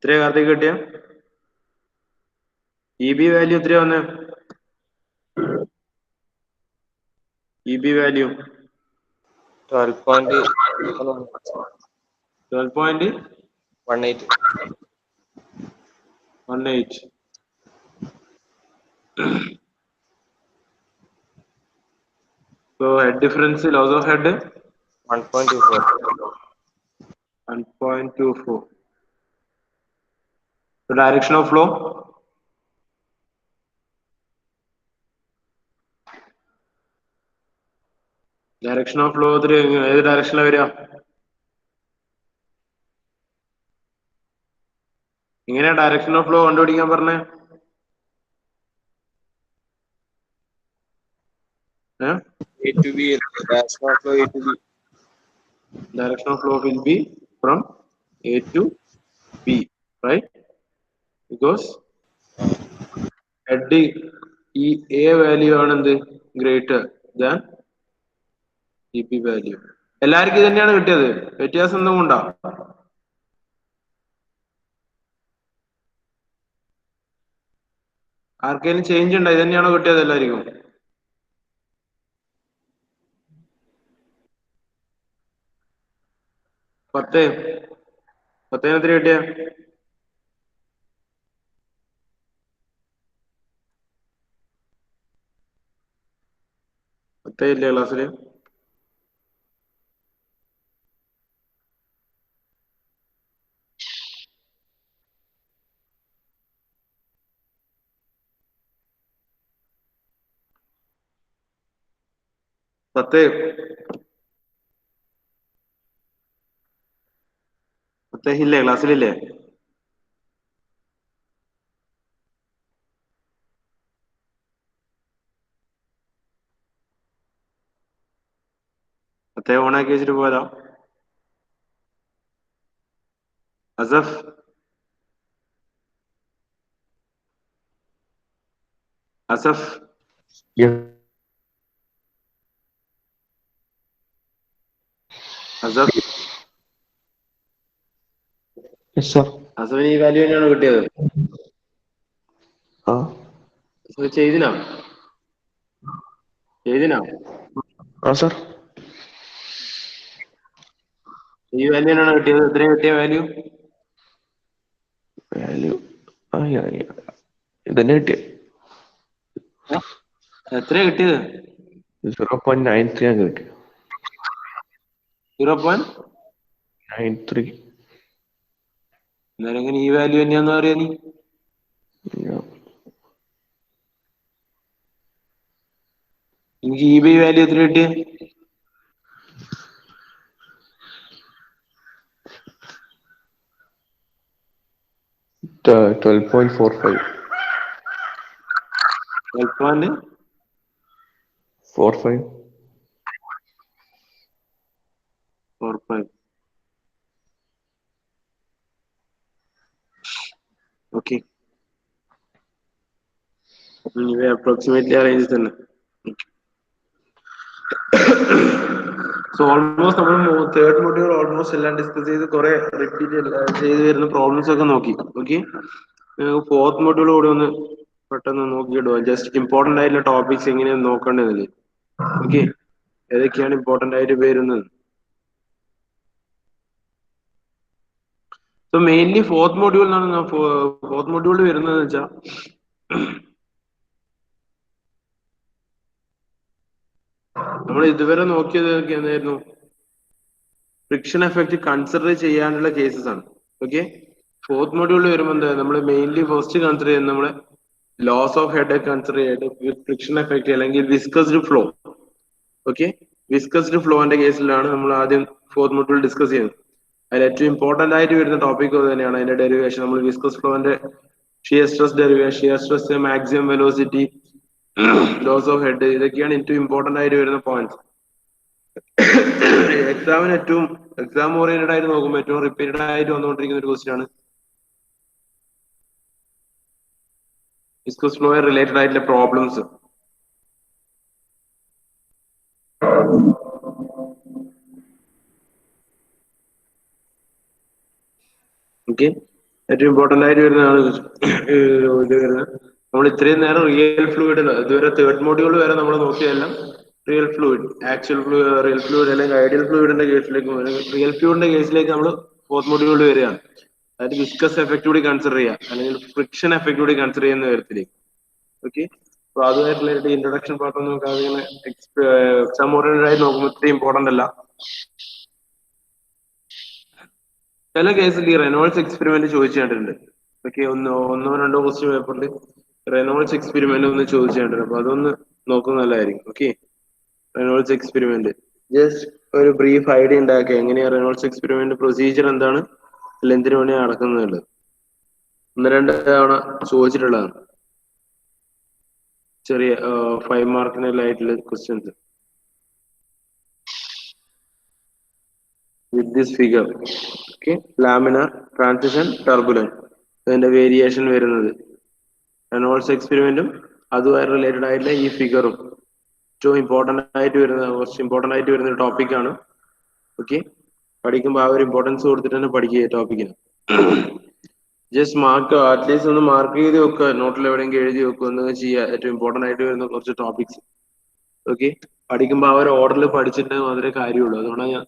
എത്രയാ കാർത്തിക് കിട്ടിയ? EB value എത്രയാ വന്നേ? EB value 12.18. So head difference, loss of head 1.24. 1.24. The direction of flow ഏത് ഡയറക്ഷനിലാണ് വരിക? എങ്ങനെയാ ഡയറക്ഷൻ ഓഫ് ഫ്ലോ കണ്ടുപിടിക്കാൻ പറഞ്ഞേ? A to B, direction of flow A to B. Direction of flow will be from A to B, right? Because head ഈ A value ആണ് എന്ത് greater than EB value. എല്ലാവർക്കും ഇത് തന്നെയാണ് കിട്ടിയത്, വ്യത്യാസം ഒന്നും ഉണ്ടോ? ആർക്കെങ്കിലും ചേഞ്ച് ഉണ്ടോ? ഇത് തന്നെയാണോ കിട്ടിയത് എല്ലാവർക്കും? പത്തേന് എത്ര കിട്ടിയ? പത്തേ ഇല്ലേ ക്ലാസ്സില്? ഇല്ലേ ക്ലാസ്സിലില്ലേ? ഓണാക്കി വെച്ചിട്ട് പോയതാ? അസഫ് അസഫ് അസഫിന് ഈ വാല്യൂ തന്നെയാണോ കിട്ടിയത്? ചെയ്തിനാ? ഈ വാല്യൂ തന്നെയാണോ കിട്ടിയത്? എത്രയാ കിട്ടിയ വാല്യൂ? ഇതന്നെ കിട്ടിയ എത്രയാ കിട്ടിയത്? 0.93 ആണ് കിട്ടിയത്. 0.93. എന്നാലും എങ്ങനെ ഈ വാല്യൂ തന്നെയാന്ന് പറയാ നീ? എനിക്ക് EB വാല്യൂ എത്ര കിട്ടിയ? 12.45. 12.45. Okay. ഇവ അപ്രോക്സിമേറ്റ്ലി ആ റേഞ്ചിൽ തന്നെ. സോ ഓൾമോസ്റ്റ് നമ്മൾ തേർഡ് മൊഡ്യൂൾ ഓൾമോസ്റ്റ് എല്ലാം ഡിസ്കസ് ചെയ്ത് കുറെ റിപ്പീറ്റ് ചെയ്ത് വരുന്ന പ്രോബ്ലംസ് ഒക്കെ നോക്കി. ഓക്കെ, ഫോർത്ത് മൊഡ്യൂൾ കൂടെ ഒന്ന് പെട്ടെന്ന് നോക്കിയിടുക. ജസ്റ്റ് ഇമ്പോർട്ടന്റ് ആയിട്ടുള്ള ടോപ്പിക്സ് എങ്ങനെയാണ് നോക്കേണ്ടതല്ലേ? ഓക്കെ, ഏതൊക്കെയാണ് ഇമ്പോർട്ടന്റ് ആയിട്ട് വരുന്നത്? സോ മെയിൻലി ഫോർത്ത് മൊഡ്യൂൾ വരുന്നത് വെച്ചാൽ നമ്മൾ ഇതുവരെ നോക്കിയത് എന്തായിരുന്നു? ഫ്രിക്ഷൻ എഫക്ട് കൺസിഡർ ചെയ്യാനുള്ള കേസസ് ആണ്. ഓക്കെ, ഫോർത്ത് മൊഡ്യൂളിൽ വരുമ്പോൾ എന്താ നമ്മൾ മെയിൻലി ഫസ്റ്റ് കൺസിഡർ ചെയ്യുന്നത് നമ്മളെ ലോസ് ഓഫ് ഹെഡ് കൺസിഡർ ചെയ്തിട്ട് ഫ്രിക്ഷൻ എഫക്ട് അല്ലെങ്കിൽ വിസ്കസ്ഡ് ഫ്ലോ. ഓക്കെ, വിസ്കസ്ഡ് ഫ്ലോന്റെ കേസിലാണ് നമ്മൾ ആദ്യം ഫോർത്ത് മൊഡ്യൂൾ ഡിസ്കസ് ചെയ്യുന്നത്. അതിൽ ഏറ്റവും ഇമ്പോർട്ടന്റ് ആയിട്ട് വരുന്ന ടോപ്പിക് തന്നെയാണ് അതിന്റെ ഡെറിവേഷൻ. നമ്മൾ വിസ്കസ് ഫ്ലോന്റെ shear stress derivation, shear stress, maximum velocity, loss of head, ഇതൊക്കെയാണ് ഏറ്റവും ഇമ്പോർട്ടന്റ് ആയിട്ട് വരുന്ന പോയിന്റ്സ്. എക്സാം ഓറിയന്റഡ് ആയിട്ട് നോക്കുമ്പോൾ ഏറ്റവും റിപ്പീറ്റഡ് ആയിട്ട് വന്നുകൊണ്ടിരിക്കുന്ന ഒരു ക്വസ്റ്റ്യൻ ആണ് വിസ്കസ് ഫ്ലോ റിലേറ്റഡ് ആയിട്ടുള്ള പ്രോബ്ലംസ്. ഓക്കെ, ഏറ്റവും ഇമ്പോർട്ടന്റ് ആയിട്ട് വരുന്നതാണ് ഇത് വരുന്നത്. നമ്മൾ ഇത്രയും നേരം റിയൽ ഫ്ലൂയിഡ് ഇതുവരെ തേർഡ് മോഡ്യൂൾ വരെ നമ്മൾ നോക്കിയതെല്ലാം real fluid, actual fluid, real fluid അല്ലെങ്കിൽ ഐഡിയൽ ഫ്ലൂയിഡിന്റെ കേസിലേക്ക്, റിയൽ ഫ്ലൂയിഡിന്റെ കേസിലേക്ക് നമ്മൾ ഫോർത്ത് മോഡ്യൂളിൽ വരികയാണ്. അതായത് വിസ്കസ് എഫക്ട് കൂടി കൺസിഡർ ചെയ്യുക, അല്ലെങ്കിൽ ഫ്രിക്ഷൻ എഫക്ട് കൂടി കൺസിഡർ ചെയ്യുന്ന തരത്തിലേക്ക്. ഓക്കെ, അപ്പൊ അതുമായിട്ടുള്ള ഇൻട്രൊഡക്ഷൻ പാർട്ട് ഒന്നും നമുക്ക് അതിങ്ങനെ എക്സാം ഓറിയന്റഡ് ആയി നോക്കുമ്പോൾ ഇത്ര ഇമ്പോർട്ടന്റ് അല്ല. ചില കേസിൽ ഈ റെനോൾഡ്സ് എക്സ്പെരിമെന്റ് ചോദിച്ചു കണ്ടിട്ടുണ്ട്. ഓക്കെ, ഒന്നോ രണ്ടോ ക്വസ്റ്റ്യൻ പേപ്പറിൽ റെനോൾഡ്സ് എക്സ്പെരിമെന്റ് ഒന്ന് ചോദിച്ചു കണ്ടിട്ടുണ്ട്. അപ്പൊ അതൊന്ന് നോക്കുന്നത് നല്ലതായിരിക്കും. ഓക്കെ, റെനോൾഡ്സ് എക്സ്പെരിമെന്റ് ജസ്റ്റ് ഒരു ബ്രീഫ് ഐഡിയ ഉണ്ടാക്കുക, എങ്ങനെയാ റെനോൾഡ്സ് എക്സ്പെരിമെന്റ് പ്രൊസീജിയർ എന്താണ്, എന്തിനു വേണ്ടി നടക്കുന്നുണ്ട്. ഒന്ന് രണ്ട് തവണ ചോദിച്ചിട്ടുള്ളതാണ്, ചെറിയ 5 മാർക്കിനായിട്ടുള്ള questions. With this figure, okay, laminar, transition, turbulent, അതിന്റെ വേരിയേഷൻ വരുന്നത് റെനോൾഡ്സ് എക്സ്പെരിമെന്റും അതുമായി റിലേറ്റഡ് ആയിട്ടുള്ള ഈ ഫിഗറും ഏറ്റവും ഇമ്പോർട്ടന്റ് ആയിട്ട് വരുന്ന, കുറച്ച് ഇമ്പോർട്ടന്റ് ആയിട്ട് വരുന്ന ഒരു ടോപ്പിക്കാണ്. ഓക്കെ, പഠിക്കുമ്പോൾ ആ ഒരു ഇമ്പോർട്ടൻസ് കൊടുത്തിട്ട് തന്നെ പഠിക്കുക ടോപ്പിക്കിന്. ജസ്റ്റ് മാർക്ക്, അറ്റ്ലീസ്റ്റ് ഒന്ന് മാർക്ക് ചെയ്ത് വെക്കുക, നോട്ടിൽ എവിടെയെങ്കിലും എഴുതി വെക്കുക, എന്തെങ്കിലും ചെയ്യുക. ഏറ്റവും ഇമ്പോർട്ടന്റ് ആയിട്ട് വരുന്ന കുറച്ച് ടോപ്പിക്സ്. ഓക്കെ, പഠിക്കുമ്പോൾ ആ ഒരു ഓർഡറിൽ പഠിച്ചിട്ട് മാത്രമേ കാര്യമുള്ളൂ. അതുകൊണ്ടാണ് ഞാൻ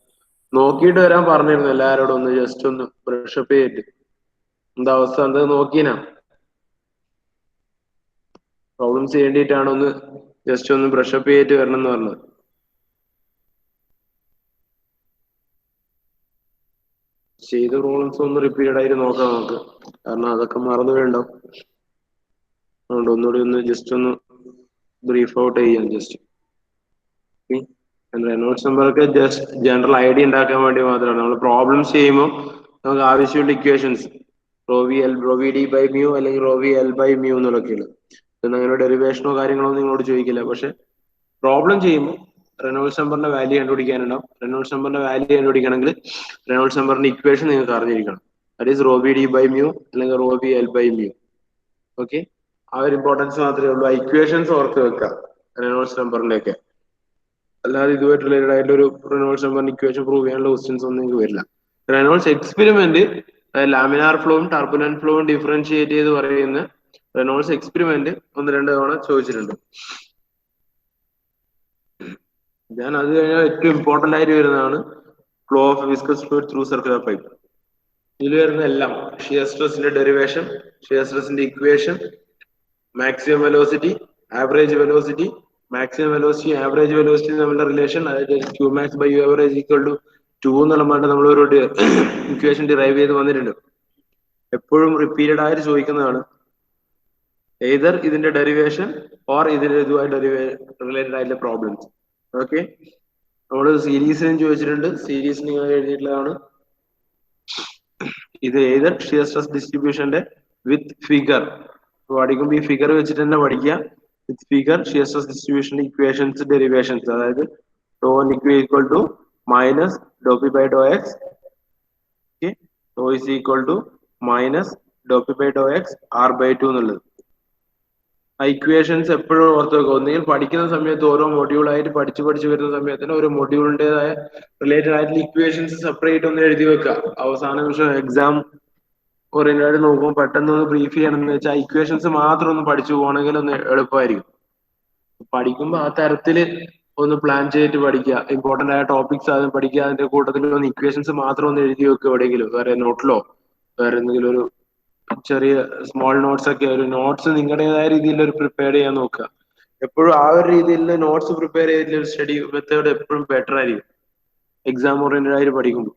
നോക്കിയിട്ട് വരാൻ പറഞ്ഞിരുന്നു എല്ലാവരോടും, ഒന്ന് ജസ്റ്റ് ഒന്ന് ബ്രഷപ്പ് ചെയ്തിട്ട് എന്താ അവസ്ഥ എന്താ നോക്കിനാ, പ്രോബ്ലംസ് ചെയ്യേണ്ടിയിട്ടാണ് ഒന്ന് ജസ്റ്റ് ഒന്ന് ബ്രഷപ്പ് ചെയ്തിട്ട് വരണം എന്ന് പറഞ്ഞത്. ചെയ്ത പ്രോബ്ലംസ് ഒന്ന് റിപ്പീറ്റഡ് ആയിട്ട് നോക്കാം നമുക്ക്, കാരണം അതൊക്കെ മറന്നു വേണ്ടാവും. അതുകൊണ്ട് ഒന്നുകൂടി ഒന്ന് ജസ്റ്റ് ഒന്ന് ബ്രീഫ് ഔട്ട് ചെയ്യാം. ജസ്റ്റ് റെനോൾഡ്സ് നമ്പറൊക്കെ ജസ്റ്റ് ജനറൽ ഐഡിയ ഉണ്ടാക്കാൻ വേണ്ടി മാത്രമാണ്. നമ്മൾ പ്രോബ്ലംസ് ചെയ്യുമ്പോൾ നമുക്ക് ആവശ്യമുള്ള equations rho v d by mu അല്ലെങ്കിൽ rho v l by mu എന്നുള്ളൊക്കെയുള്ളു. അങ്ങനെ ഡെറിവേഷനോ കാര്യങ്ങളോ ഒന്നും നിങ്ങളോട് ചോദിക്കില്ല. പക്ഷെ പ്രോബ്ലം ചെയ്യുമ്പോൾ റെനോൾഡ്സ് നമ്പറിന്റെ വാല്യൂ കണ്ടുപിടിക്കാനുണ്ടാവും. റെനോൾഡ്സ് നമ്പറിന്റെ വാല്യൂ കണ്ടുപിടിക്കണമെങ്കിൽ റെനോൾഡ്സ് നമ്പറിന്റെ ഇക്വേഷൻ നിങ്ങൾക്ക് അറിഞ്ഞിരിക്കണം. That is rho v d by mu അല്ലെങ്കിൽ rho v l by mu. Okay, ആ ഒരു ഇമ്പോർട്ടൻസ് മാത്രമേ ഉള്ളൂ. ഇക്വേഷൻസ് ഓർത്ത് വെക്കാം റെനോൾഡ്സ് നമ്പറിന്റെ ഒക്കെ. അല്ലാതെ ഇതുമായിട്ട് റിലേറ്റഡ് ആയിട്ട് ഒരു റെനോൾഡ്സ് നമ്പറിന്റെ ഇക്വേഷൻ പ്രൂവ് ചെയ്യാനുള്ള ക്വസ്റ്റ്യൻസ് ഒന്നും നിങ്ങൾക്ക് വരില്ല. റെനോൾഡ്സ് എക്സ്പെരിമെന്റ് ലാമിനാർ ഫ്ലോവും ടർബുലന്റ് ഫ്ലോവും ഡിഫറൻഷിയേറ്റ് ചെയ്ത് പറയുന്ന റെനോൾഡ്സ് എക്സ്പെരിമെന്റ് ഒന്ന് രണ്ട് തവണ ചോദിച്ചിട്ടുണ്ട്. ഞാൻ അത് കഴിഞ്ഞാൽ ഏറ്റവും ഇമ്പോർട്ടന്റ് ആയിട്ട് വരുന്നതാണ് flow of viscous fluid through circular pipe. ഇതിൽ വരുന്ന എല്ലാം ഷിയർ സ്ട്രെസിന്റെ ഡെറിവേഷൻ, ഷിയർ സ്ട്രെസിന്റെ equation, maximum velocity, average velocity, maximum velocity average velocity തമ്മിലുള്ള റിലേഷൻ, അതായത് Q max by u average equal to 2 എന്നുള്ളതാണ് നമ്മൾ ഒരു ഇക്വേഷൻ ഡിറൈവ് ചെയ്ത് വന്നിട്ടുണ്ട്. എപ്പോഴും റിപ്പീറ്റഡ് ആയിട്ട് ചോദിക്കുന്നതാണ് എയ്തർ ഇതിന്റെ ഡെറിവേഷൻ ഓർ ഇതിന്റെ ഇതുമായിട്ട് റിലേറ്റഡ് ആയിട്ടുള്ള പ്രോബ്ലംസ്. ഓക്കെ, നമ്മൾ സീരീസിനും ചോദിച്ചിട്ടുണ്ട്. സീരീസ് നിങ്ങൾ എഴുതിയിട്ടുള്ളതാണ്. ഇത് എയ്തർ ഷിയർ സ്ട്രെസ് ഡിസ്ട്രിബ്യൂഷന്റെ വിത്ത് ഫിഗർ പഠിക്കുമ്പോൾ ഈ ഫിഗർ വെച്ചിട്ട് തന്നെ പഠിക്കുക. വിത്ത് ഫിഗർ ഷിയർ സ്ട്രെസ് ഡിസ്ട്രിബ്യൂഷന്റെ ഇക്വേഷൻസ് ഡെറിവേഷൻസ്, അതായത് tau equal to minus Dr P by Dr x, tau is equal to minus Dr P by Dr X R by 2 എന്നുള്ളത്. ആ ഇക്വേഷൻസ് എപ്പോഴും ഓർത്ത് വെക്കുക. ഒന്നുകിൽ പഠിക്കുന്ന സമയത്ത് ഓരോ മൊഡ്യൂളായിട്ട് പഠിച്ചു വരുന്ന സമയത്തിന് ഒരു മൊഡ്യൂളിൻ്റെതായ റിലേറ്റഡ് ആയിട്ടുള്ള ഇക്വേഷൻസ് സെപ്പറേറ്റ് ഒന്ന് എഴുതി വെക്കുക. അവസാന നിമിഷം എക്സാം ഓറിയന്റഡ് നോക്കുമ്പോൾ പെട്ടെന്ന് ഒന്ന് ബ്രീഫ് ചെയ്യണമെന്ന് വെച്ചാൽ ആ ഇക്വേഷൻസ് മാത്രം ഒന്ന് പഠിച്ചു പോകണമെങ്കിൽ ഒന്ന് എളുപ്പമായിരിക്കും. പഠിക്കുമ്പോൾ ആ തരത്തിൽ ഒന്ന് പ്ലാൻ ചെയ്തിട്ട് പഠിക്കുക. ഇമ്പോർട്ടന്റ് ആയ ടോപ്പിക്സ് ആദ്യം പഠിക്കുക, അതിന്റെ കൂട്ടത്തിൽ ഒന്ന് ഇക്വേഷൻസ് മാത്രം ഒന്ന് എഴുതി വെക്കുക എവിടെയെങ്കിലും, വേറെ നോട്ടിലോ വേറെ എന്തെങ്കിലും ഒരു ചെറിയ സ്മോൾ നോട്ട്സ് ഒക്കെ, ഒരു നോട്ട്സ് നിങ്ങളുടേതായ രീതിയിൽ ഒരു പ്രിപ്പയർ ചെയ്യാൻ നോക്കുക. എപ്പോഴും ആ ഒരു രീതിയിൽ നോട്ട്സ് പ്രിപ്പയർ ചെയ്തിട്ടുള്ള ഒരു സ്റ്റഡി മെത്തേഡ് എപ്പോഴും ബെറ്റർ ആയിരിക്കും എക്സാം ഓറിയന്റഡ് ആയിട്ട് പഠിക്കുമ്പോൾ.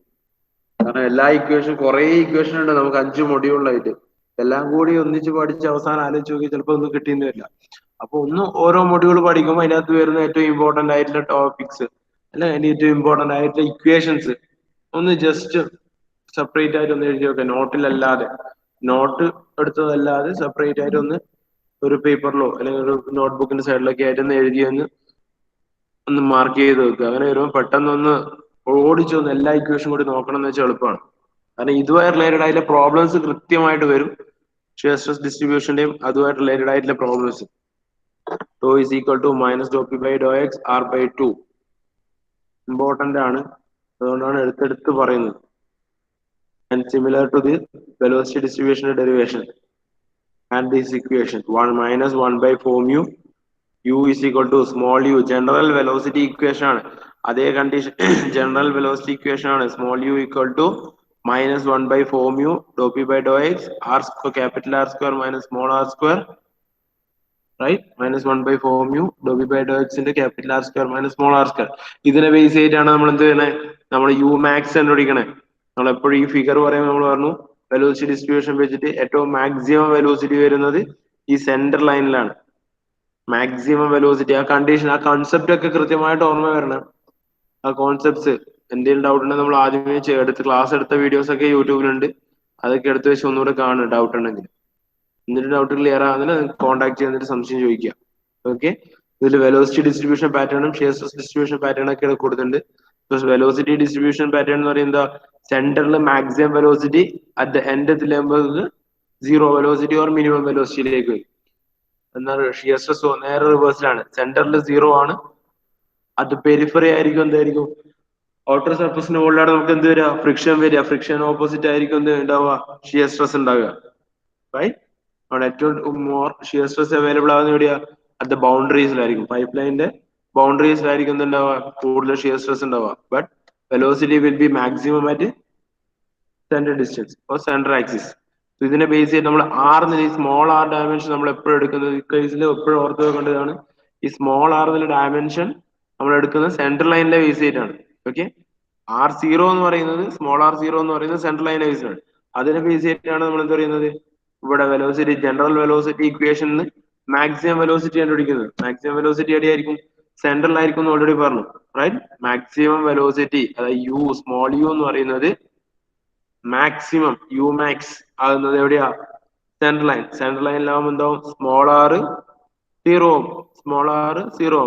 കാരണം എല്ലാ ഇക്വേഷൻ കുറെ ഇക്വേഷൻ ഉണ്ട് നമുക്ക് 5 മൊഡ്യൂളിലായിട്ട്. എല്ലാം കൂടി ഒന്നിച്ച് പഠിച്ച് അവസാനം ആലോചിച്ച് നോക്കി ചിലപ്പോൾ ഒന്നും കിട്ടിയെന്ന് വരില്ല. അപ്പൊ ഒന്ന് ഓരോ മൊഡ്യൂൾ പഠിക്കുമ്പോൾ അതിനകത്ത് വരുന്ന ഏറ്റവും ഇമ്പോർട്ടന്റ് ആയിട്ടുള്ള ടോപ്പിക്സ് അല്ലെ, അതിന്റെ ഏറ്റവും ഇമ്പോർട്ടന്റ് ആയിട്ടുള്ള ഇക്വേഷൻസ് ഒന്ന് ജസ്റ്റ് സെപ്പറേറ്റ് ആയിട്ട് ഒന്ന് എഴുതി വെക്കുക. നോട്ടിലല്ലാതെ, നോട്ട് എടുത്തതല്ലാതെ സെപ്പറേറ്റ് ആയിട്ട് ഒരു പേപ്പറിലോ അല്ലെങ്കിൽ ഒരു നോട്ട്ബുക്കിന്റെ സൈഡിലൊക്കെ ആയിട്ട് ഒന്ന് എഴുതി ഒന്ന് മാർക്ക് ചെയ്ത് വെക്കുക. അങ്ങനെ വരുമ്പോൾ പെട്ടെന്നൊന്ന് ഓടിച്ചൊന്ന് എല്ലാ ഇക്വേഷൻ കൂടി നോക്കണം എന്ന് വെച്ചാൽ എളുപ്പമാണ്. കാരണം ഇതുമായി റിലേറ്റഡ് ആയിട്ടുള്ള പ്രോബ്ലംസ് കൃത്യമായിട്ട് വരും. ഷിയർ സ്ട്രെസ് ഡിസ്ട്രിബ്യൂഷന്റെയും അതുമായിട്ട് റിലേറ്റഡ് ആയിട്ടുള്ള പ്രോബ്ലംസ്. ഡോ is equal to minus Dr P by Dr X R by 2 important ആണ്. അതുകൊണ്ടാണ് എടുത്തെടുത്ത് പറയുന്നത്. and similar to the velocity distribution derivation and this equation 1 minus 1 by 4 mu u is equal to small u general velocity equation ആണ് അതേ condition general velocity equation ആണ് small u equal to minus 1 by 4 mu dou p by dou x r square capital R square minus small r square right minus 1 by 4 mu dou p by dou x into capital R square minus small r square ഇതിനെ base ചെയ്തിട്ടാണ് നമ്മൾ എന്ത് ചെയ്യുന്നത് നമ്മൾ u max കണ്ടുപിടിക്കണേ നമ്മൾ എപ്പോഴും ഈ figure പറയുമ്പോൾ നമ്മൾ പറഞ്ഞു വെലോസിറ്റി ഡിസ്ട്രിബ്യൂഷൻ വെച്ചിട്ട് ഏറ്റവും മാക്സിമം വെലോസിറ്റി വരുന്നത് ഈ സെന്റർ ലൈനിലാണ് മാക്സിമം വെലോസിറ്റി ആ കണ്ടീഷൻ ആ കൺസെപ്റ്റ് ഒക്കെ കൃത്യമായിട്ട് ഓർമ്മ വരണം ആ കോൺസെപ്റ്റ്സ് എന്തെങ്കിലും ഡൗട്ട് ഉണ്ടെങ്കിൽ നമ്മൾ ആദ്യമേ എടുത്ത് ക്ലാസ് എടുത്ത വീഡിയോസ് ഒക്കെ യൂട്യൂബിലുണ്ട് അതൊക്കെ എടുത്ത് വെച്ച് ഒന്നുകൂടെ കാണും ഡൗട്ട് ഉണ്ടെങ്കിൽ എന്നിട്ട് ഡൗട്ട് ക്ലിയർ ആകുന്നതിന് കോൺടാക്ട് ചെയ്തിട്ട് സംശയം ചോദിക്കുക ഓക്കെ ഇതിൽ വെലോസിറ്റി ഡിസ്ട്രിബ്യൂഷൻ പാറ്റേണും ഷിയർ സ്ട്രെസ് ഡിസ്ട്രിബ്യൂഷൻ പാറ്റേൺ ഒക്കെ കൊടുത്തിട്ടുണ്ട് വെലോസിറ്റി ഡിസ്ട്രിബ്യൂഷൻ പാറ്റേൺ എന്ന് പറയുന്നത് സെന്ററിൽ maximum velocity at the end എത്തില്ലുമ്പോൾ സീറോ വെലോസിറ്റി ഓർ മിനിമം വെലോസിറ്റിയിലേക്ക് വരും എന്നാൽ ഷിയർ സ്ട്രെസ് നേരെ റിവേഴ്സിലാണ് സെന്ററിൽ സീറോ ആണ് അത് പെരിഫറി ആയിരിക്കും എന്തായിരിക്കും ഔട്ടർ സർഫസിന്റെ മുകളിലാണ് നമുക്ക് എന്ത് വരിക ഫ്രിക്ഷൻ വരിക ഫ്രിക്ഷൻ ഓപ്പോസിറ്റ് ആയിരിക്കും എന്ത് ഉണ്ടാവുക ഷിയർ സ്ട്രെസ് ഉണ്ടാവുക റൈറ്റ് അവിടെ ഏറ്റവും മോർ ഷിയർ സ്ട്രെസ് അവൈലബിൾ ആവുന്ന എവിടെയാ അറ്റ് ദ ബൗണ്ടറീസിലായിരിക്കും പൈപ്പ് ലൈനിന്റെ ബൗണ്ടറീസിലായിരിക്കും എന്തുണ്ടാവുക കൂടുതൽ ഷിയർ സ്ട്രെസ് ഉണ്ടാവുക but velocity will be maximum at centre distance or centre axis ഇതിനെ ബേസ് ചെയ്ത് നമ്മൾ ആർ ഈ സ്മോൾ ആർ ഡയമെൻഷൻ നമ്മൾ എപ്പോഴും എടുക്കുന്നത് ഈ കേസിൽ എപ്പോഴും ഓർത്ത് വെക്കേണ്ടതാണ് ഈ സ്മോൾ ആർ എന്നുള്ള ഡയമെൻഷൻ നമ്മൾ എടുക്കുന്നത് സെന്റർ ലൈനിലെ ബേസ് ചെയ്തിട്ടാണ് ഓക്കെ ആർ സീറോ എന്ന് പറയുന്നത് സ്മോൾ ആർ സീറോ എന്ന് പറയുന്നത് സെൻട്രൽ ലൈൻ ബേസ് ആണ് അതിനെ ബേസ് ചെയ്തിട്ടാണ് നമ്മൾ എന്ത് പറയുന്നത് ഇവിടെ വെലോസിറ്റി ജനറൽ വെലോസിറ്റി ഇക്വേഷനിൽ മാക്സിമം വെലോസിറ്റി കണ്ടുപിടിക്കുന്നത് മാക്സിമം വെലോസിറ്റി എവിടെയായിരിക്കും സെൻട്രലായിരിക്കും എന്ന് ഓൾറെഡി പറഞ്ഞു റൈറ്റ് മാക്സിമം വെലോസിറ്റി അതായത് യു സ്മോൾ യു എന്ന് പറയുന്നത് മാക്സിമം യു മാക്സ് ആകുന്നത് എവിടെയാ സെൻട്രൽ ലൈനിലാവുമ്പോൾ എന്താവും small R zero small R zero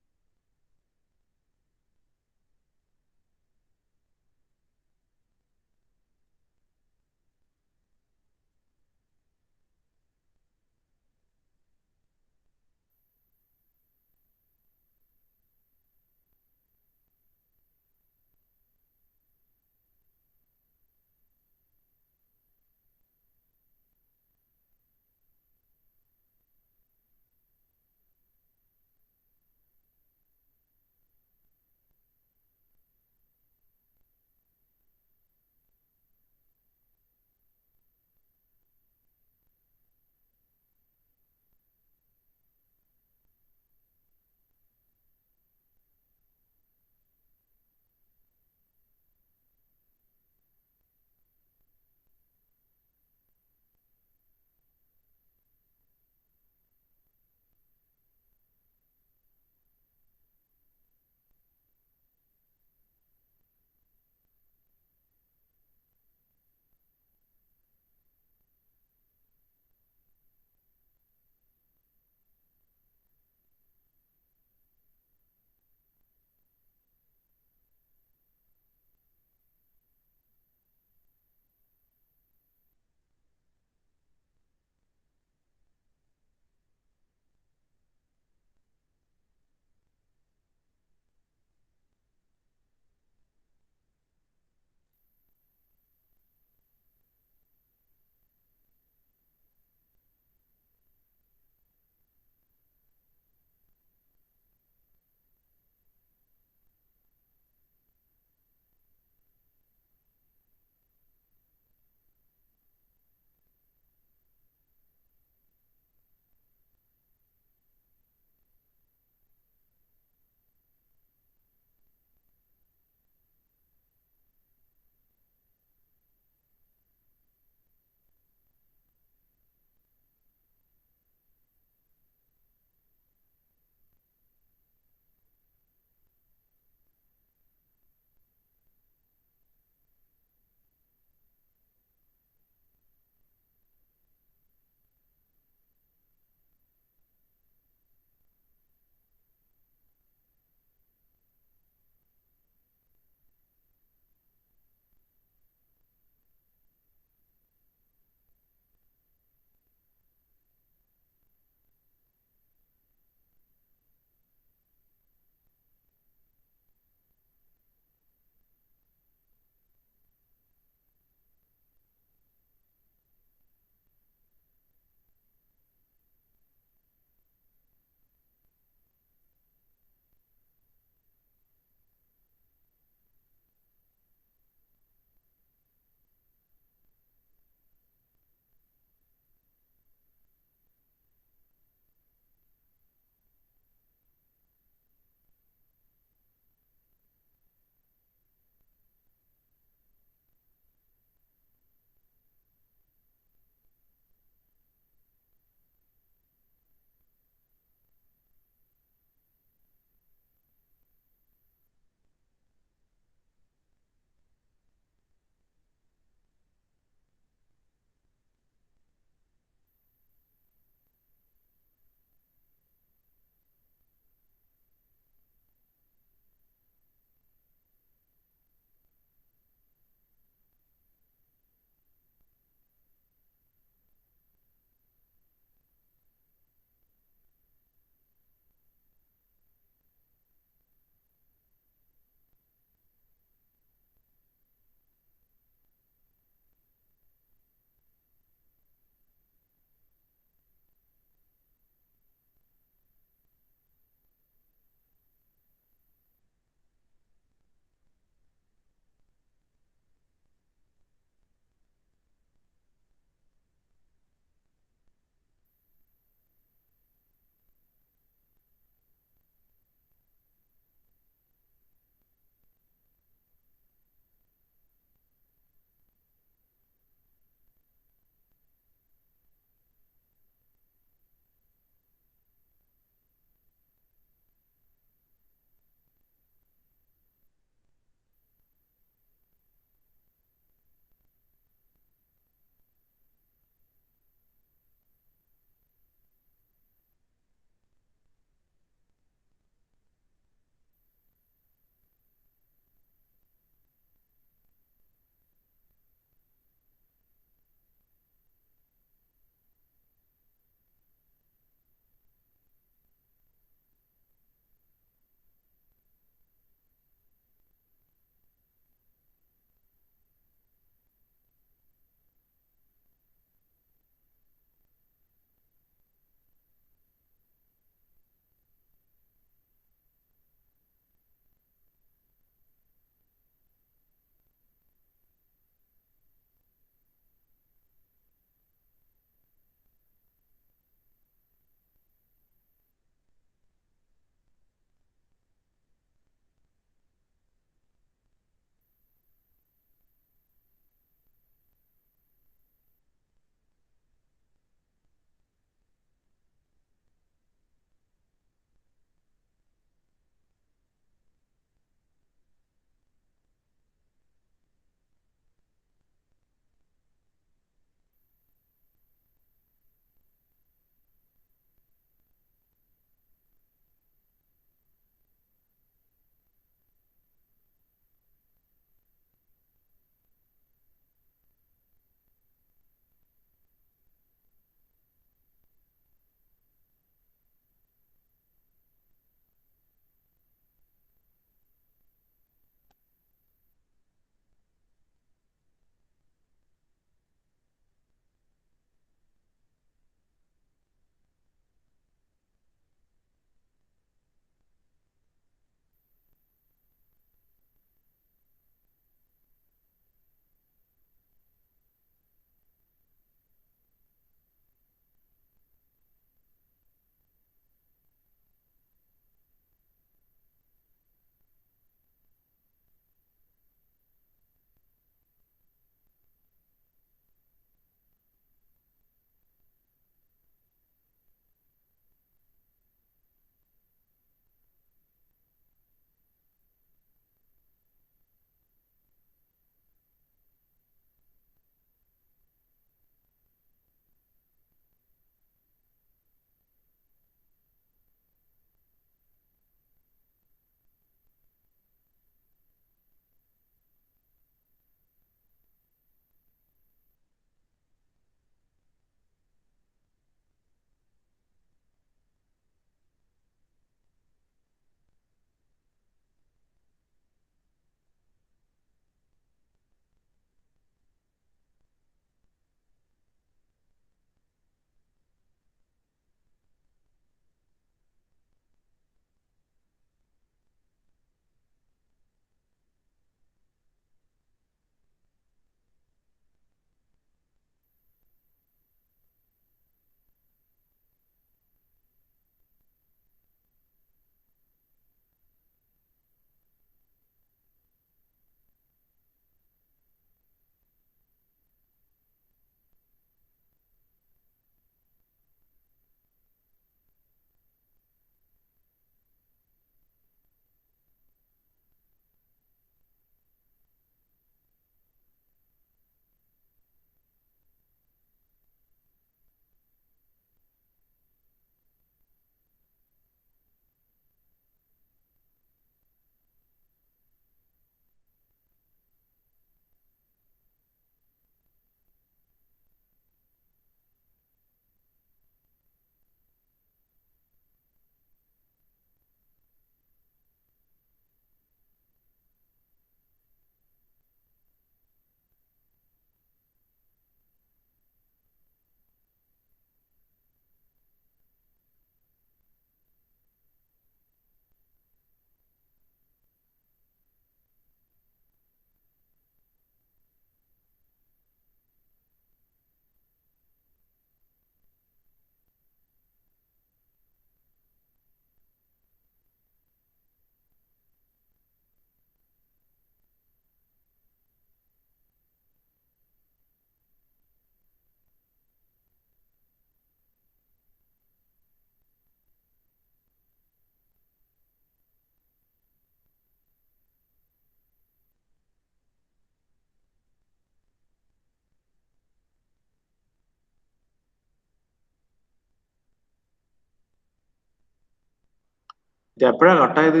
എപ്പോഴാ കട്ടായത്?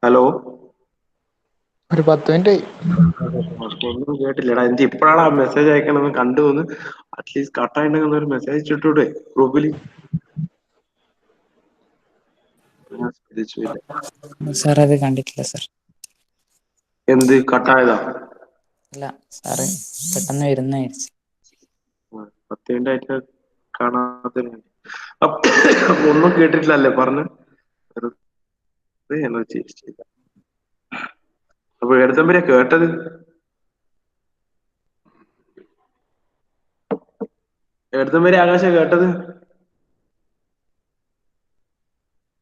ഹലോ, ഒരു 10 മിനിറ്റ് ആയി. ഒന്നും കേട്ടില്ലടാ. എനിക്ക് ഇപ്പോഴാണ് ആ മെസ്സേജ് അയക്കണമെന്ന് കണ്ടു വന്ന് അറ്റ്ലീസ്റ്റ് കട്ടായിട്ടുണ്ടെങ്കിൽ ഒരു മെസ്സേജ് ഇട്ടിട്ടൂടെ ഗ്രൂപ്പില്? ഞാൻ ശ്രദ്ധിച്ചില്ല. സാർ അത് കണ്ടിട്ടില്ല സാർ. എന്ത് കട്ടായതാ? അല്ല സാറ് പെട്ടെന്ന് വരുന്ന വിചാരിച്ചു. 10 മിനിറ്റ് ആയിട്ട് കാണാത്ത ഒന്നും കേട്ടിട്ടില്ലല്ലേ പറഞ്ഞു? അപ്പൊ എടുത്തമ്പരാ കേട്ടത്? എടുത്തം വരെ ആകാശ കേട്ടത്?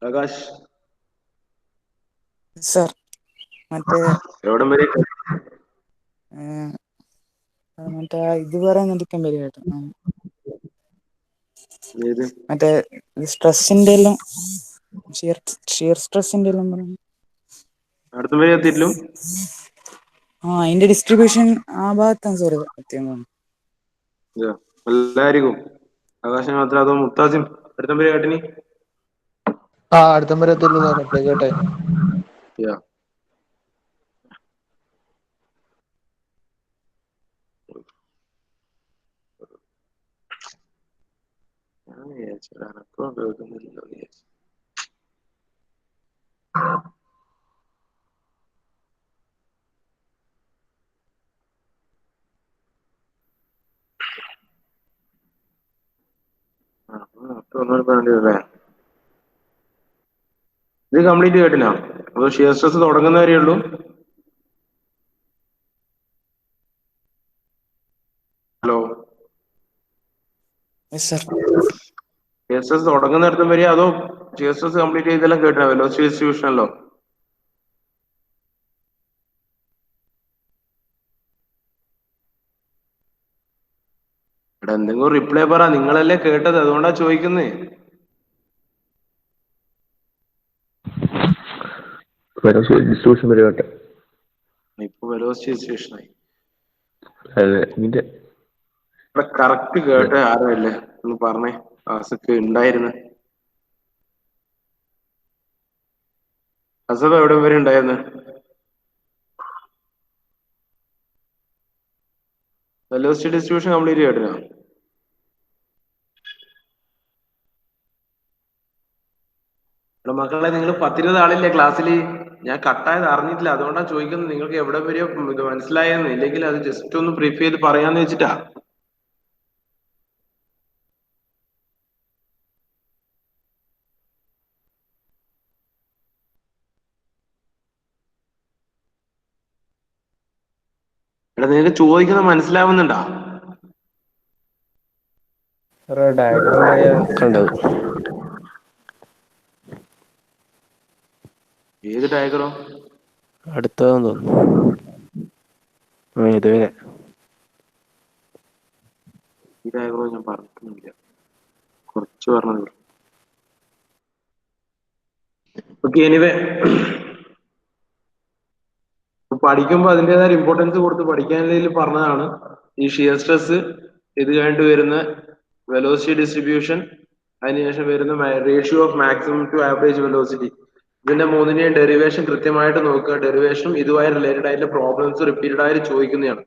ആകാശ് സാർ മറ്റേ എവിടം വരെ? മറ്റേ ഇത് പറയാൻ വരും കേട്ടോ. ഏത്? മറ്റേ സ്ട്രെസ്സിന്റെ എല്ലാം ഷിയർ സ്ട്രെസ്സിന്റെ എല്ലാം പറഞ്ഞു. അടുത്തം വരെ എത്തിയിട്ടില്ലോ? അതിന്റെ ഡിസ്ട്രിബ്യൂഷൻ ആ ഭാഗത്താണ് സാർ എത്തിയെന്ന് തോന്നുന്നു. എല്ലാരിക്കും ആകാശം മാത്രം അതോ മുത്താസിം അടുത്തം വരെ കേട്ടിനി? അടുത്തം വരെ എത്തുള്ളൂ സാർ. അപ്പഴേ കേട്ടെ. ഞാൻ വിചാരിച്ചു എനക്കും കേൾക്കുന്നില്ലല്ലോ വിചാരിച്ചു. ഇത് കംപ്ലീറ്റ് കേട്ടില്ല. അപ്പൊ ഷിയർ സ്ട്രെസ് തുടങ്ങുന്നവരേ ഉള്ളൂ. ഹലോ, സാർ ഷിയർ സ്ട്രെസ് തുടങ്ങുന്നിടത്തും വരെ അതോ ഷിയർ സ്ട്രെസ് കംപ്ലീറ്റ് ചെയ്തെല്ലാം കേട്ടില്ല? വെലോസിറ്റി ഡിസ്ട്രിബ്യൂഷനല്ലോ. ഇവിടെ എന്തെങ്കിലും റിപ്ലൈ പറ. നിങ്ങളല്ലേ കേട്ടത്, അതുകൊണ്ടാ ചോദിക്കുന്നേ. ഡിസ്ട്രിബ്യൂഷൻ വരെ കേട്ടെ. ഇപ്പൊ വെലോസിറ്റി ഡിസ്ട്രിബ്യൂഷനായി. അതെ, ഇതിന്റെ ഇവിടെ കറക്റ്റ് കേട്ട ആരല്ലേ ഒന്ന് പറഞ്ഞേ. ആസക്ക് ഉണ്ടായിരുന്നു. അസബ് എവിടെ വരെ ഉണ്ടായിരുന്നു? വെലോസിറ്റി ഡിസ്ട്രിബ്യൂഷൻ കംപ്ലീറ്റ് കേട്ടില്ല? ഇവിടെ മക്കളെ നിങ്ങൾ 10-20 ആളില്ലേ ക്ലാസ്സിൽ? ഞാൻ കട്ടായത് അറിഞ്ഞിട്ടില്ല, അതുകൊണ്ടാണ് ചോദിക്കുന്നത് നിങ്ങൾക്ക് എവിടെ വരെയോ ഇത് മനസ്സിലായെന്ന്. ഇല്ലെങ്കിൽ അത് ജസ്റ്റ് ഒന്ന് ബ്രീഫ് ചെയ്ത് പറയാന്ന് വെച്ചിട്ടാ. ഇവിടെ നിങ്ങൾക്ക് ചോദിക്കുന്നത് മനസ്സിലാവുന്നുണ്ടാ? ഡയഗ്രാം കണ്ടത്. ഏത് ഡയഗ്രാം? അടുത്തതെന്ന് തോന്നുന്നു. ഇതുവരെ ഈ ഡയഗ്രാം ഞാൻ പറഞ്ഞിട്ടില്ല, കുറച്ച് പറഞ്ഞത്. ഓക്കെ, എനിവേ പഠിക്കുമ്പോൾ അതിൻ്റെതായ ഇമ്പോർട്ടൻസ് കൊടുത്ത് പഠിക്കാനിടയിൽ പറഞ്ഞതാണ് ഈ ഷിയർ സ്ട്രെസ്, ഇത് കഴിഞ്ഞിട്ട് വരുന്ന വെലോസിറ്റി ഡിസ്ട്രിബ്യൂഷൻ, അതിനുശേഷം വരുന്ന ratio of maximum to average velocity. ഇതിന്റെ മൂന്നിന്റെയും ഡെറിവേഷൻ കൃത്യമായിട്ട് നോക്കുക. ഡെറിവേഷനും ഇതുമായി റിലേറ്റഡ് ആയിട്ടുള്ള പ്രോബ്ലംസ് റിപ്പീറ്റഡ് ആയിട്ട് ചോദിക്കുന്നതാണ്.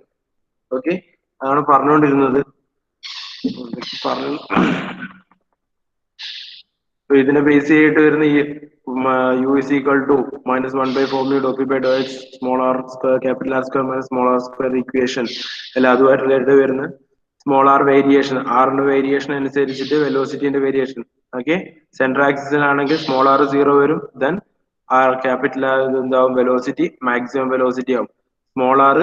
ഓക്കെ, അതാണ് പറഞ്ഞുകൊണ്ടിരുന്നത്. പറഞ്ഞു ഇതിനെ ബേസ് ചെയ്തിട്ട് വരുന്ന ഈ u is equal to -1/4 dou p by dou x small r square capital R square minus small r square equation അല്ല അതുമായിട്ട് റിലേറ്റഡ് വരുന്ന സ്മോൾ ആർ വേരിയേഷൻ, ആറിന്റെ വേരിയേഷൻ അനുസരിച്ചിട്ട് വെലോസിറ്റിന്റെ വേരിയേഷൻ. ഓക്കെ, സെൻട്രൽ ആക്സിസിലാണെങ്കിൽ സ്മോൾ ആർ 0 വരും, ദെൻ ആർ ക്യാപിറ്റൽ ആർ എന്താവും? Velocity maximum velocity ആവും. സ്മോൾ ആർ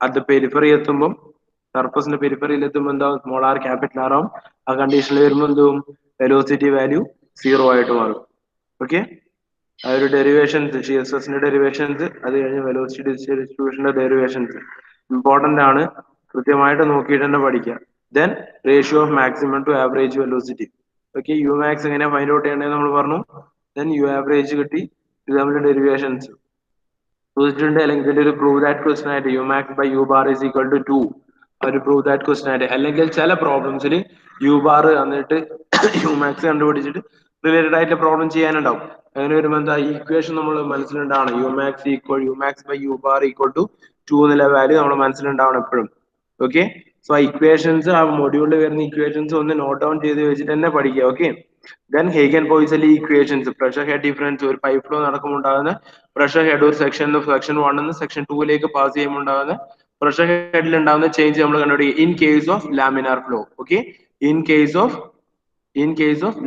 അത് പെരിഫറി എത്തുമ്പോൾ, സർഫസിന്റെ പെരിഫറിയിൽ എത്തുമ്പോൾ എന്താവും? സ്മോൾ ആർ ക്യാപിറ്റൽ ആർ ആവും. ആ കണ്ടീഷനിൽ വരുമ്പോൾ എന്താവും? വെലോസിറ്റി വാല്യൂ 0 ആയിട്ട് മാറും. ഓക്കെ, ആ ഒരു ഡെറിവേഷൻസ്, ഷിയർ സ്ട്രെസിന്റെ ഡെറിവേഷൻസ്, അത് കഴിഞ്ഞ് വെലോസിറ്റി ഡിസ്ട്രിബ്യൂഷന്റെ ഡെറിവേഷൻസ് ഇമ്പോർട്ടന്റ് ആണ്, കൃത്യമായിട്ട് നോക്കിയിട്ട് തന്നെ പഠിക്കുക. Then ratio of maximum to average velocity. Okay, U max എങ്ങനെയാ ഫൈൻഡ് ഔട്ട് ചെയ്യേണ്ടത് നമ്മൾ പറഞ്ഞു. ദെൻ യു ആവറേജ് കിട്ടി, ഇത് നമ്മുടെ ഡെറിവേഷൻസ് ചോദിച്ചിട്ടുണ്ട്. അല്ലെങ്കിൽ ഇതിന്റെ ഒരു പ്രൂവ് ദാറ്റ് ക്വസ്റ്റൻ ആയിട്ട് u max by u bar is equal to 2 ഒരു പ്രൂവ് ദാറ്റ് ക്വസ്റ്റൻ ആയിട്ട്, അല്ലെങ്കിൽ ചില പ്രോബ്ലംസിൽ യു ബാർ എന്നിട്ട് യു മാക്സ് കണ്ടുപിടിച്ചിട്ട് റിലേറ്റഡ് ആയിട്ടുള്ള പ്രോബ്ലം ചെയ്യാനുണ്ടാവും. അങ്ങനെ വരുമ്പോൾ എന്താ ഇക്വേഷൻ നമ്മൾ മനസ്സിലുണ്ടാവണം. U max by u bar equal to 2 എന്നുള്ള വാല്യൂ നമ്മൾ മനസ്സിലുണ്ടാവണം എപ്പോഴും. ഓക്കെ, സോ ആ ഇക്വേഷൻസ് ആ മൊഡ്യൂളിൽ വരുന്ന ഇക്വേഷൻസ് ഒന്ന് നോട്ട് ഡൗൺ ചെയ്ത് വെച്ചിട്ട് തന്നെ പഠിക്കുക. Okay, then Hagen Poiseuille equations, pressure head difference, ഒരു പൈപ്പ് ഫ്ലോ നടക്കുമ്പോൾ ഉണ്ടാകുന്ന പ്രഷർ ഹെഡ് ഒരു സെക്ഷൻ 1 സെക്ഷൻ 2 പാസ് ചെയ്യുമ്പോൾ ഉണ്ടാകുന്ന പ്രഷർ ഹെഡിൽ ഉണ്ടാകുന്ന ചേഞ്ച് നമ്മൾ കണ്ടുപിടിക്കുക in case of laminar flow. Okay, in case of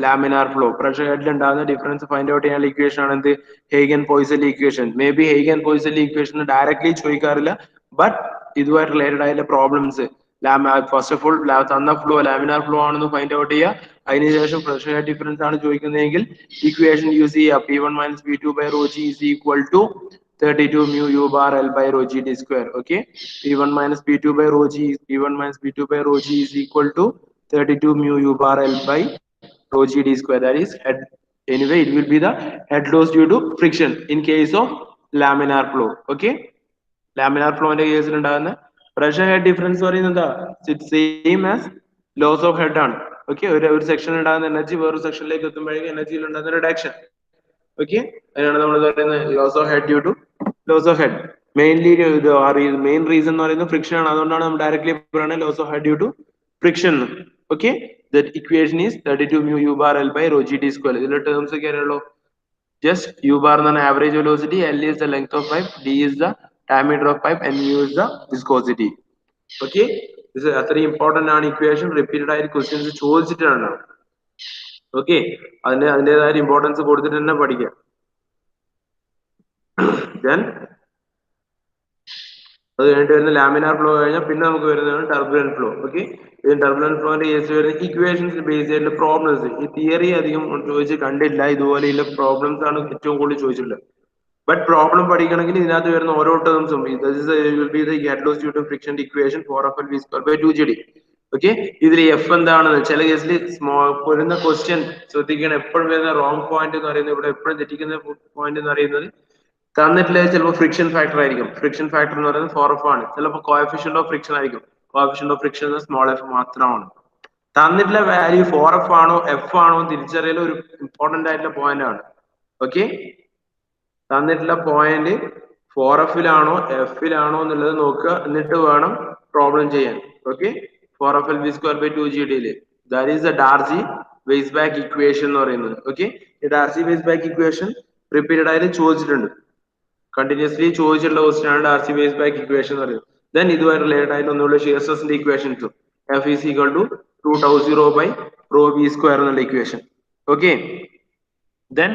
laminar flow pressure ഹെഡിൽ ഉണ്ടാകുന്ന ഡിഫറൻസ് ഫൈൻഡ് ഔട്ട് ചെയ്യാനുള്ള ഇക്വേഷൻ ആണ് എന്ത്? Hagen Poiseuille equation. May be Hagen Poiseuille equation directly ചോദിക്കാറില്ല, ബട്ട് ഇതുമായിട്ട് റിലേറ്റഡ് ആയിട്ടുള്ള പ്രോബ്ലംസ് ഫസ്റ്റ് ഓഫ് ഓൾ തന്ന flow laminar flow ആണെന്ന് ഫൈൻഡ് ഔട്ട് ചെയ്യുക. അതിനുശേഷം പ്രഷർ ഹെഡ് ഡിഫറൻസ് ആണ് ചോദിക്കുന്നതെങ്കിൽ ഇക്വേഷൻ യൂസ് ചെയ്യുക. P1 - P2 by rho g is equal to 32 mu u bar L by rho g d square. Okay, P1 - P2 by rho g is equal to 32 mu u bar L by rho g d square. That is head. Anyway, it will be the head loss due to friction in case of laminar flow. Okay, laminar flow ന്റെ കേസിൽ ഉണ്ടാകുന്ന pressure head difference പറയുന്നത് എന്താ? Same as loss of head ആണ്. Okay, ഒരു സെക്ഷനിൽ ഉണ്ടാകുന്ന energy വേറൊരു സെക്ഷനിലേക്ക് എത്തുമ്പോഴേക്കും എനർജിയിൽ ഉണ്ടാകുന്ന റിഡക്ഷൻ. ഓക്കെ, അതിനാണ് നമ്മൾ പറയുന്നത് loss of head due to loss of head. Mainly main reason എന്ന് പറയുന്നത് ഫ്രിക്ഷൻ ആണ്. അതുകൊണ്ടാണ് നമ്മൾ ഡയറക്ട്ലി പറയുന്നത് loss of head due to friction. Okay, that equation is 32 mu u bar L by rho g d square. ഇതിലെ terms ഒക്കെ അറിയുള്ളൂ. Just u bar is the average velocity, L is the length of pipe, d is the diameter of pipe, and mu is the viscosity. Okay, this is a very important equation. Repeated questions ചോദിച്ചിട്ടാണ്. Okay, അതിൻ്റെതായ importance കൊടുത്തിട്ട് തന്നെ പഠിക്കാം. Then അത് കഴിഞ്ഞിട്ട് വരുന്ന laminar flow കഴിഞ്ഞാൽ പിന്നെ നമുക്ക് വരുന്നതാണ് ടർബുലന്റ് ഫ്ലോ. ഓക്കെ, ഈ ടർബുലന്റ് ഫ്ലോന്റെ കേസ് വരുന്ന ഇക്വേഷൻസ് ബേസ് ചെയ്തിട്ടുള്ള പ്രോബ്ലംസ്. ഈ തിയറി അധികം ചോദിച്ച് കണ്ടില്ല, ഇതുപോലെയുള്ള പ്രോബ്ലംസ് ആണ് ഏറ്റവും കൂടുതൽ ചോദിച്ചിട്ടുള്ളത്. ബട്ട് പ്രോബ്ലം പഠിക്കണമെങ്കിൽ ഇതിനകത്ത് വരുന്ന ഓരോ ടേംസും head loss due to friction equation 4FL v square by 2GD. Okay, ഇതിൽ എഫ് എന്താണെന്ന് ചില കേസിൽ വരുന്ന ക്വസ്റ്റ്യൻ ശ്രദ്ധിക്കണം. എപ്പോഴും വരുന്ന റോങ് പോയിന്റ് എന്ന് പറയുന്നത്, ഇവിടെ എപ്പോഴും തെറ്റിക്കുന്ന പോയിന്റ് എന്ന് പറയുന്നത്, തന്നിട്ടില്ല ചിലപ്പോൾ ഫ്രിക്ഷൻ ഫാക്ടർ ആയിരിക്കും. ഫ്രിക്ഷൻ ഫാക്ടർ എന്ന് പറയുന്നത് 4F ആണ്. ചിലപ്പോൾ കോഎഫിഷ്യന്റ് ഓഫ് ഫ്രിക്ഷൻ ആയിരിക്കും. Coefficient of friction small f മാത്രമാണ്. തന്നിട്ടുള്ള വാല്യൂ 4F ആണോ F ആണോ തിരിച്ചറിയൽ ഒരു ഇമ്പോർട്ടന്റ് ആയിട്ടുള്ള പോയിന്റ് ആണ്. ഓക്കെ, തന്നിട്ടുള്ള പോയിന്റ് 4Fലാണോ Fലാണോ എന്നുള്ളത് നോക്കുക, എന്നിട്ട് വേണം പ്രോബ്ലം ചെയ്യാൻ. Okay, 4FL v square by 2GD that is the Darcy Weisbach equation എന്ന് പറയുന്നത്. ഓക്കെ, ഈ ഡാർസി-വെയ്സ്ബാക്ക് ഇക്വേഷൻ റിപ്പീറ്റഡ് ആയിട്ട് ചോദിച്ചിട്ടുണ്ട്. കണ്ടിന്യൂസ്ലി ചോദിച്ചിട്ടുള്ള ക്വസ്റ്റ്യൻ ആണ് ഡാർസി-വെയ്സ്ബാക്ക് ഇക്വേഷൻ എന്ന് പറയുന്നത്. ദെൻ ഇതുമായി റിലേറ്റഡ് ആയിട്ട് ഒന്നുള്ള ഷിയർ സ്ട്രെസിന്റെ equations F is equal to 2 tau 0 by rho v square എന്നുള്ള ഇക്വേഷൻ. ഓക്കെ, ദെൻ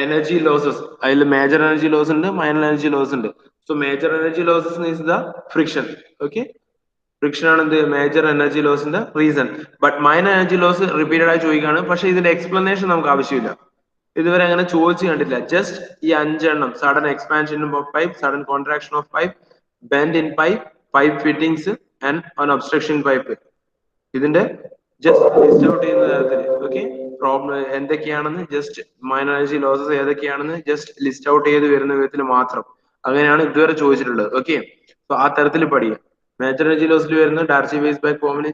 എനർജി ലോസസ്, അതിൽ മേജർ എനർജി ലോസ് ഉണ്ട്, മൈനർ എനർജി ലോസ് ഉണ്ട്. So major energy losses is the friction. Okay, friction ആണ് എന്ത് major energy ലോസിന്റെ reason. But minor energy loss repeated ആയി ചോദിക്കുകയാണ്. പക്ഷെ ഇതിന്റെ എക്സ്പ്ലനേഷൻ നമുക്ക് ആവശ്യമില്ല, ഇതുവരെ അങ്ങനെ ചോദിച്ചു കണ്ടില്ല. ജസ്റ്റ് ഈ 5 എണ്ണം: sudden expansion of pipe, sudden contraction of pipe, bend in pipe, pipe fittings and an obstruction pipe. ഇതിന്റെ ജസ്റ്റ് ലിസ്റ്റ് ഔട്ട് ചെയ്യുന്ന തരത്തിൽ. ഓക്കെ, പ്രോബ്ലം എന്തൊക്കെയാണെന്ന് ജസ്റ്റ് മൈനർ എനർജി ലോസസ് ഏതൊക്കെയാണെന്ന് ജസ്റ്റ് ലിസ്റ്റ് ഔട്ട് ചെയ്ത് വരുന്ന വിധത്തിൽ മാത്രം. അങ്ങനെയാണ് ഇതുവരെ ചോദിച്ചിട്ടുള്ളത്. ഓക്കെ, സോ ആ തരത്തിൽ പഠിക്കുക. മേജർ എനർജി ലോസിൽ വരുന്ന ഡാർസി-വെയ്സ്ബാക്ക് ഫോമിന്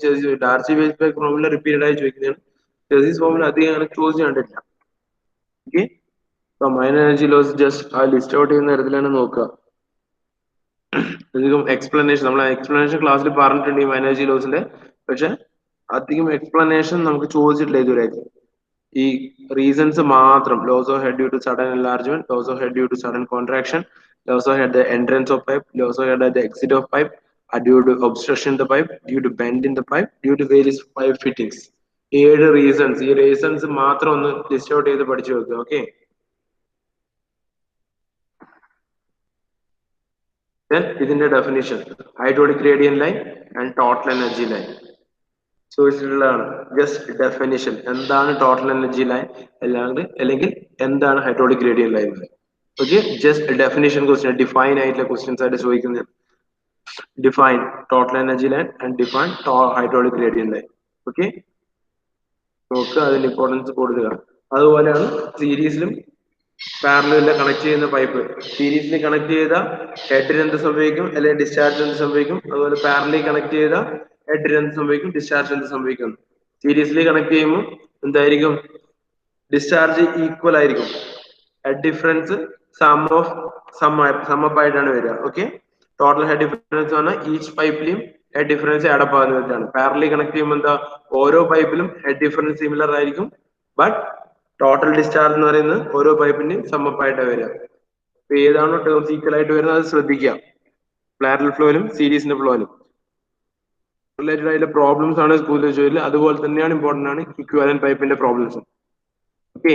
ഡാർസി-വെയ്സ്ബാക്ക് ഫോമിൽ റിപ്പീറ്റഡ് ആയി ചോദിക്കുന്നതാണ്. ചെസിസ് ഫോമിൽ അധികം അങ്ങനെ ചോദിച്ചു കണ്ടിട്ടില്ല. Okay, so minor energy loss just ആ ലിസ്റ്റ് ഔട്ട് ചെയ്യുന്ന തരത്തിലാണ് നോക്കുക. അധികം എക്സ്പ്ലനേഷൻ നമ്മൾ എക്സ്പ്ലനേഷൻ ക്ലാസ്സിൽ പറഞ്ഞിട്ടുണ്ട് ഈ മൈനർ എനർജി ലോസിന്റെ, പക്ഷെ അധികം എക്സ്പ്ലനേഷൻ നമുക്ക് ചോദിച്ചിട്ടില്ല ഇതുവരെ. ഈ റീസൺസ് മാത്രം: loss of head due to sudden enlargement, loss of head due to sudden contraction, loss of head entrance of pipe, loss of head at exit of pipe, due to obstruction in the pipe, due to bend in the pipe, due to various pipe fittings. 7 reasons. ഈ reasons മാത്രം ഒന്ന് list out ചെയ്ത് പഠിച്ചു വെക്കുക. Okay, then ഇതിന്റെ definition: hydraulic gradient line and total energy line ചോദിച്ചിട്ടുള്ളതാണ്. Just definition എന്താണ് total energy line അല്ലെങ്കിൽ എന്താണ് hydraulic gradient line. Okay, just definition question, define ആയിട്ടുള്ള ക്വസ്റ്റ്യൻസ് ആയിട്ട് ചോദിക്കുന്നത്. Define total energy line and define hydraulic gradient line. Okay, നോക്കുക, അതിന് importance കൊടുക്കുക. അതുപോലെയാണ് സീരീസിലും പാരലലിലും കണക്ട് ചെയ്യുന്ന പൈപ്പ്. സീരീസിൽ കണക്ട് ചെയ്ത ഹെഡിന് എന്ത് സംഭവിക്കും, അല്ലെങ്കിൽ ഡിസ്ചാർജ് എന്ത് സംഭവിക്കും. അതുപോലെ പാരലലി കണക്ട് ചെയ്ത ഹെഡിന് എന്ത് സംഭവിക്കും, ഡിസ്ചാർജ് എന്ത് സംഭവിക്കും. സീരീസിൽ കണക്ട് ചെയ്യുമ്പോൾ എന്തായിരിക്കും, ഡിസ്ചാർജ് ഈക്വൽ ആയിരിക്കും. ഹെഡ് ഡിഫറൻസ് സം അപ്പ് ആയിട്ടാണ് വരിക. ഓക്കെ, ടോട്ടൽ ഹെഡ് ഡിഫറൻസ് പറഞ്ഞാൽ ഈച്ച് പൈപ്പിലെയും ഹെഡ് ഡിഫറൻസ് ആഡപ്പ് ആകുന്ന വെച്ചാണ്. പാരലി കണക്ട് ചെയ്യുമ്പോൾ എന്താ, ഓരോ പൈപ്പിലും ഹെഡ് ഡിഫറൻസ് സിമിലർ ആയിരിക്കും, ബട്ട് ടോട്ടൽ ഡിസ്ചാർജ് എന്ന് പറയുന്നത് ഓരോ പൈപ്പിന്റെയും സം അപ്പ് ആയിട്ടാണ് വരിക. അപ്പൊ ഏതാണോ ടേംസ് ഈക്വൽ ആയിട്ട് വരുന്നത് അത് ശ്രദ്ധിക്കുക. പാരലൽ ഫ്ലോയിലും സീരീസിന്റെ ഫ്ലോയിലും റിലേറ്റഡ് ആയിട്ടുള്ള പ്രോബ്ലംസ് ആണ് സ്കൂളിൽ ചോദിച്ചത്. അതുപോലെ തന്നെയാണ് ഇമ്പോർട്ടന്റ് ആണ് ഇക്വാലന്റ് പൈപ്പിന്റെ പ്രോബ്ലംസ്. ഓക്കെ,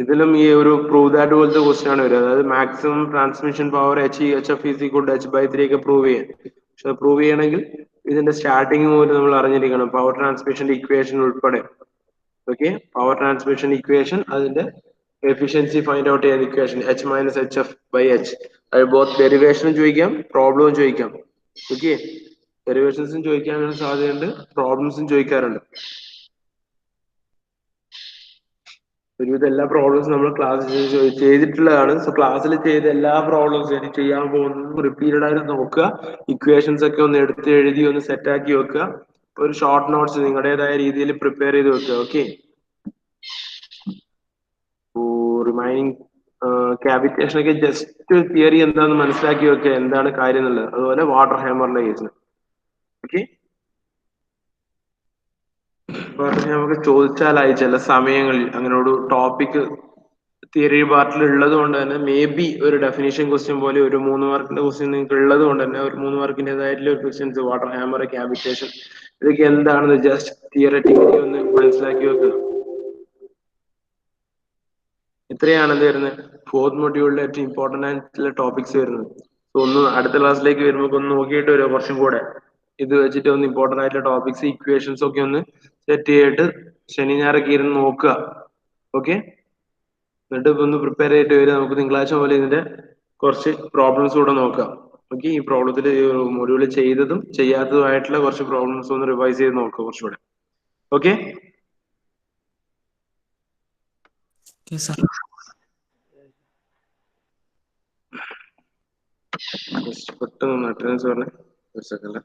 ഇതിലും ഈ ഒരു പ്രൂവ് ദാറ്റ് പോലത്തെ ക്വസ്റ്റ്യൻ ആണ് വരിക. അതായത് maximum transmission power HF is equal to H/3 ഒക്കെ പ്രൂവ് ചെയ്യാൻ. പക്ഷെ പ്രൂവ് ചെയ്യണമെങ്കിൽ ഇതിന്റെ സ്റ്റാർട്ടിങ് മുതൽ നമ്മൾ അറിഞ്ഞിരിക്കണം, പവർ ട്രാൻസ്മിഷന്റെ ഇക്വേഷൻ ഉൾപ്പെടെ. ഓക്കെ, പവർ ട്രാൻസ്മിഷൻ ഇക്വേഷൻ, അതിന്റെ എഫിഷ്യൻസി ഫൈൻഡ് ഔട്ട് ചെയ്യാൻ ഇക്വേഷൻ H-HF/H. അത് ബോത്ത് ഡെറിവേഷനും ചോദിക്കാം, പ്രോബ്ലവും ചോദിക്കാം. ഓക്കെ, ഡെറിവേഷൻസും ചോദിക്കാനുള്ള സാധ്യതയുണ്ട്, പ്രോബ്ലംസും ചോദിക്കാറുണ്ട്. ഒരുവിധം എല്ലാ പ്രോബ്ലംസും നമ്മൾ ക്ലാസ്സിൽ ചെയ്തിട്ടുള്ളതാണ്. സോ ക്ലാസ്സിൽ ചെയ്ത എല്ലാ പ്രോബ്ലംസും ഇനി ചെയ്യാൻ പോകുന്നതും റിപ്പീറ്റഡ് ആയിട്ട് നോക്കുക. ഇക്വേഷൻസ് ഒക്കെ ഒന്ന് എടുത്ത് എഴുതി ഒന്ന് സെറ്റ് ആക്കി വെക്കുക. ഒരു ഷോർട്ട് നോട്ട്സ് നിങ്ങളുടേതായ രീതിയിൽ പ്രിപ്പയർ ചെയ്ത് വെക്കുക. ഓക്കെ, റിമൈനിങ് ക്യാവിറ്റേഷൻ ഒക്കെ ജസ്റ്റ് തിയറി എന്താണെന്ന് മനസ്സിലാക്കി വെക്കുക, എന്താണ് കാര്യം എന്നുള്ളത്. അതുപോലെ വാട്ടർ ഹാമറിന്റെ കേസിൽ ഓക്കെ, നമുക്ക് ചോദിച്ചാലായി ചില സമയങ്ങളിൽ അങ്ങനെ ഒരു ടോപ്പിക് തിയറി പാർട്ടിൽ ഉള്ളത് കൊണ്ട് തന്നെ മേ ബി ഒരു ഡെഫിനേഷൻ ക്വസ്റ്റ്യൻ പോലെ ഒരു 3 മാർക്കിന്റെ ക്വസ്റ്റ്യൻ നിങ്ങൾക്ക് ഉള്ളത് കൊണ്ട് തന്നെ ഒരു 3 മാർക്കിൻ്റെതായിട്ടുള്ള ക്വസ്റ്റ്യൻസ് വാട്ടർ ഹാമർ, ക്യാവിറ്റേഷൻ, ഇതൊക്കെ എന്താണെന്ന് ജസ്റ്റ് തിയററ്റിക്കലി ഒന്ന് മനസ്സിലാക്കി വെക്കുക. ഇത്രയാണ് എന്ത് വരുന്നത്, ഫോർത്ത് മൊഡ്യൂളിലെ ഏറ്റവും ഇമ്പോർട്ടന്റ് ആയിട്ടുള്ള ടോപ്പിക്സ് വരുന്നത്. സോ ഒന്ന് അടുത്ത ക്ലാസ്സിലേക്ക് വരുമ്പോൾ ഒന്ന് നോക്കിയിട്ട് വരിക. കുറച്ചും കൂടെ ഇത് വെച്ചിട്ട് ഒന്ന് ഇമ്പോർട്ടന്റ് ആയിട്ടുള്ള ടോപ്പിക്സ്, ഇക്വേഷൻസ് ഒക്കെ ഒന്ന് സെറ്റ് ചെയ്തിട്ട് ശനി ഞായറൊക്കെ ഇരുന്ന് നോക്കുക. ഓക്കെ, എന്നിട്ട് ഒന്ന് പ്രിപ്പയർ ചെയ്തിട്ട് വരിക. നമുക്ക് തിങ്കളാഴ്ച പോലെ ഇതിന്റെ കുറച്ച് പ്രോബ്ലംസ് കൂടെ നോക്കാം. ഓക്കെ, ഈ പ്രോബ്ലത്തിൽ മൊഡ്യൂൾ ചെയ്തതും ചെയ്യാത്തതുമായിട്ടുള്ള കുറച്ച് പ്രോബ്ലംസ് ഒന്ന് റിവൈസ് ചെയ്ത് നോക്കുക കുറച്ചുകൂടെ. Okay, sir. പെട്ടെന്ന് അറ്റൻഡൻസ് പറഞ്ഞേ ഒരു second.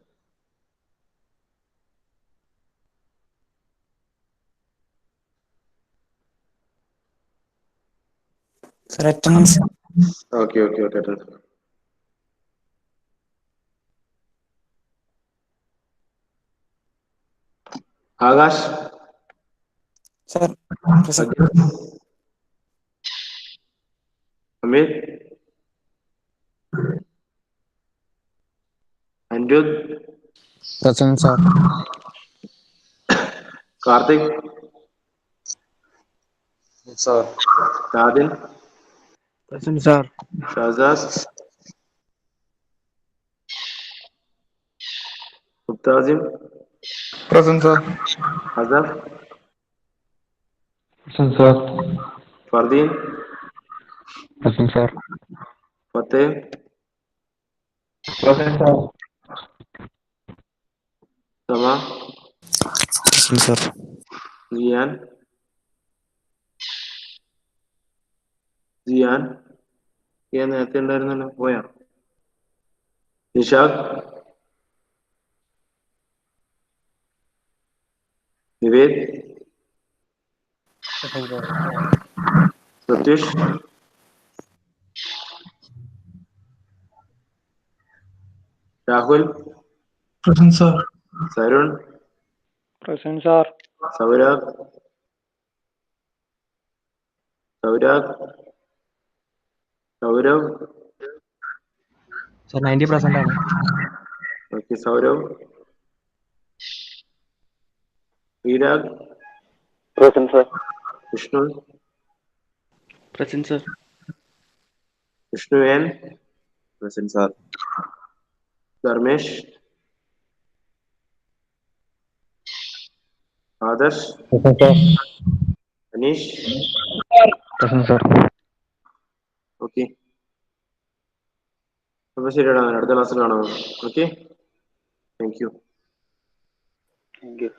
Sir attendance. Okay okay okay, attendance. Akash sir Amir Anirudh present sir. Karthik Sir. Shadin present sir. Shazaz Muktasim present sir. Hasaf Present, sir. Fardeen Present, sir. Fateh Present, sir. Sama sir. Jiyan Jiyan നേരത്തെ ഉണ്ടായിരുന്നല്ലോ, പോയാ? Nishad Nived Satheesh Rahul present sir. Sarun present sir. Saurabh Saurabh Sourav sir 90% ആണ്. ഓക്കെ, Sourav Sreerag Present, sir. Vishnu present sir. Vishnu N Present, sir. Dharmesh Adarsh Present, sir. Aneesh. Present, sir. Okay, അപ്പൊ ശരിയാടാ, അടുത്ത ക്ലാസ്സിൽ കാണാം. Okay, thank you. Thank you.